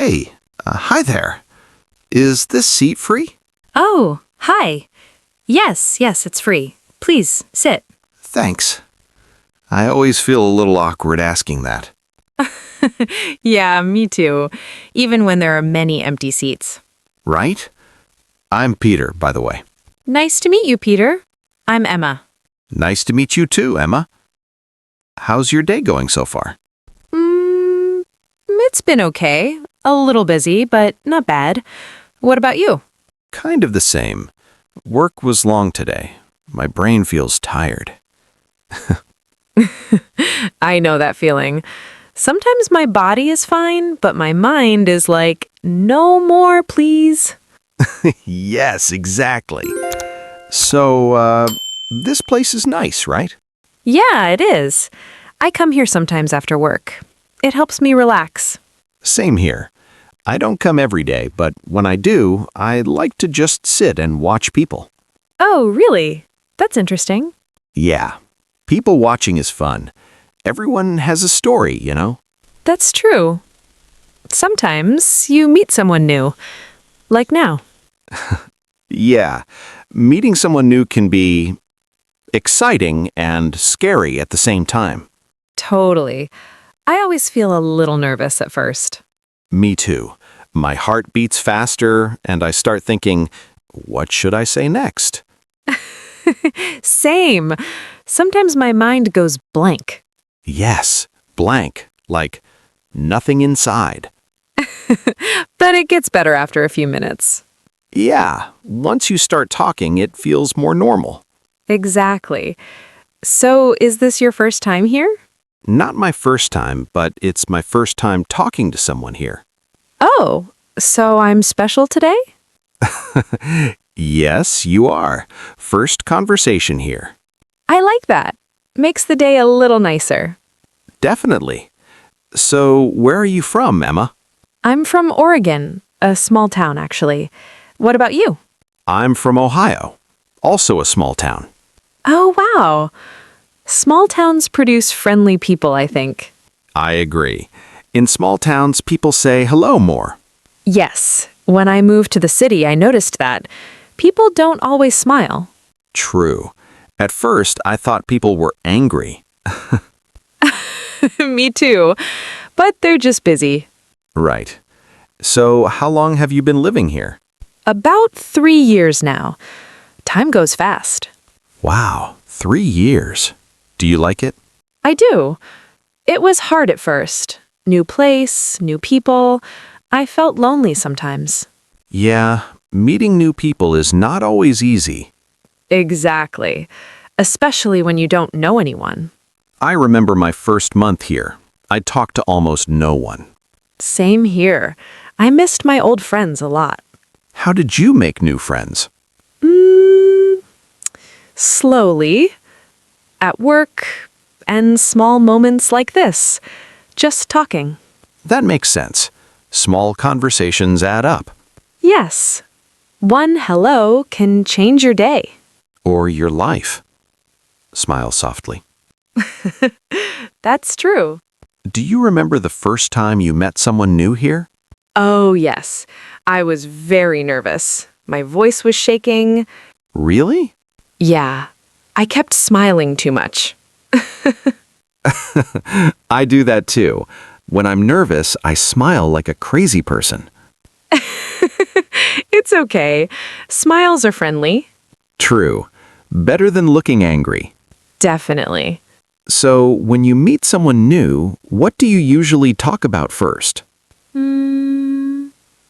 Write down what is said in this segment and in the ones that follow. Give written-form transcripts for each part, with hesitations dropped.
Hey, hi there. Is this seat free? Oh, hi. Yes, it's free. Please, sit. Thanks. I always feel a little awkward asking that. Yeah, me too. Even when there are many empty seats. Right? I'm Peter, by the way. Nice to meet you, Peter. I'm Emma. Nice to meet you too, Emma. How's your day going so far? It's been okay. A little busy, but not bad. What about you? Kind of the same. Work was long today. My brain feels tired. I know that feeling. Sometimes my body is fine, but my mind is like, no more, please. Yes, exactly. So, this place is nice, right? Yeah, it is. I come here sometimes after work. It helps me relax. Same here. I don't come every day, but when I do, I like to just sit and watch people. Oh, really? That's interesting. Yeah, people watching is fun. Everyone has a story, you know? That's true. Sometimes you meet someone new, like now. Yeah, meeting someone new can be exciting and scary at the same time. Totally. I always feel a little nervous at first. Me too. My heart beats faster, and I start thinking, what should I say next? Same. Sometimes my mind goes blank. Yes, blank, like nothing inside. But it gets better after a few minutes. Yeah, once you start talking, it feels more normal. Exactly. So, is this your first time here? Not my first time, but it's my first time talking to someone here. Oh, so I'm special today? Yes, you are. First conversation here. I like that. Makes the day a little nicer. Definitely. So, where are you from, Emma? I'm from Oregon, a small town actually. What about you? I'm from Ohio, also a small town. Oh, wow. Small towns produce friendly people, I think. I agree. In small towns, people say hello more. Yes. When I moved to the city, I noticed that. People don't always smile. True. At first, I thought people were angry. Me too. But they're just busy. Right. So, how long have you been living here? About 3 years now. Time goes fast. Wow, 3 years. Do you like it? I do. It was hard at first. New place, new people. I felt lonely sometimes. Yeah, meeting new people is not always easy. Exactly. Especially when you don't know anyone. I remember my first month here. I talked to almost no one. Same here. I missed my old friends a lot. How did you make new friends? Slowly. At work, and small moments like this. Just talking. That makes sense. Small conversations add up. Yes. One hello can change your day. Or your life. Smile softly. That's true. Do you remember the first time you met someone new here? Oh, yes. I was very nervous. My voice was shaking. Really? Yeah. I kept smiling too much. I do that too. When I'm nervous, I smile like a crazy person. It's okay. Smiles are friendly. True. Better than looking angry. Definitely. So, when you meet someone new, what do you usually talk about first?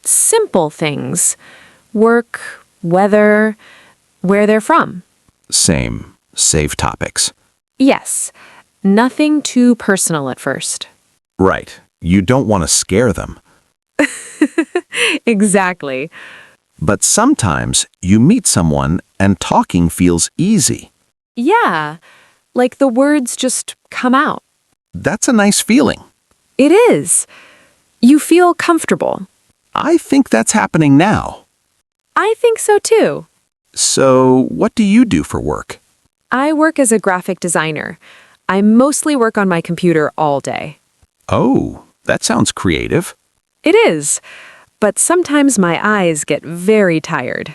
Simple things. Work, weather, where they're from. Same. Safe topics. Yes. Nothing too personal at first. Right. You don't want to scare them. Exactly. But sometimes you meet someone and talking feels easy. Yeah. Like the words just come out. That's a nice feeling. It is. You feel comfortable. I think that's happening now. I think so too. So, what do you do for work? I work as a graphic designer. I mostly work on my computer all day. Oh, that sounds creative. It is, but sometimes my eyes get very tired.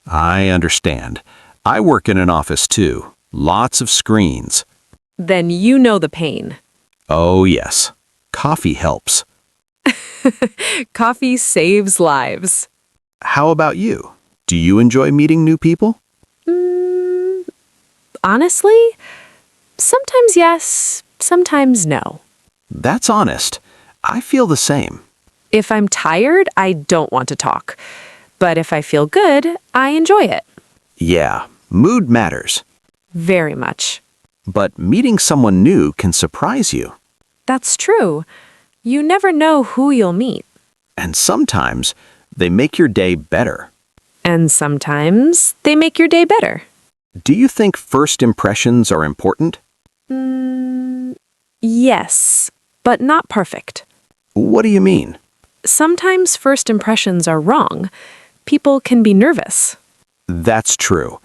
I understand. I work in an office too. Lots of screens. Then you know the pain. Oh, yes. Coffee helps. Coffee saves lives. How about you? Do you enjoy meeting new people? Honestly, sometimes yes, sometimes no. That's honest. I feel the same. If I'm tired, I don't want to talk. But if I feel good, I enjoy it. Yeah, mood matters. Very much. But meeting someone new can surprise you. That's true. You never know who you'll meet. And sometimes they make your day better. And sometimes they make your day better. Do you think first impressions are important? Yes, but not perfect. What do you mean? Sometimes first impressions are wrong. People can be nervous. That's true.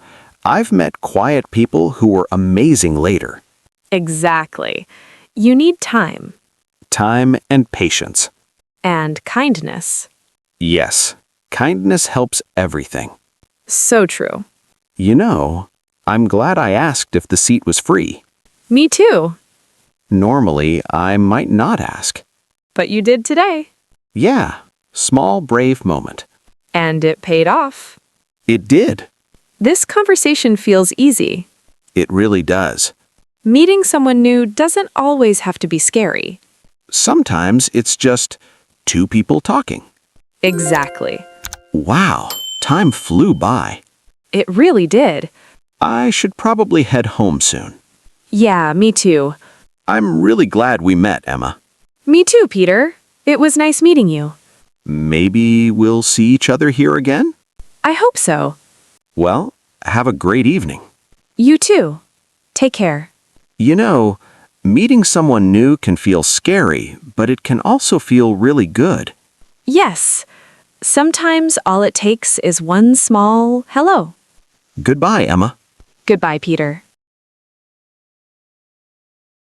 I've met quiet people who were amazing later. Exactly. You need time Time and patience. and kindness. Yes, kindness helps everything. So true. You know, I'm glad I asked if the seat was free. Me too. Normally, I might not ask. But you did today. Yeah, small brave moment. And it paid off. It did. This conversation feels easy. It really does. Meeting someone new doesn't always have to be scary. Sometimes it's just two people talking. Exactly. Wow, time flew by. It really did. I should probably head home soon. Yeah, me too. I'm really glad we met, Emma. Me too, Peter. It was nice meeting you. Maybe we'll see each other here again? I hope so. Well, have a great evening. You too. Take care. You know, meeting someone new can feel scary, but it can also feel really good. Yes. Sometimes all it takes is one small hello. Goodbye, Emma. Goodbye, Peter.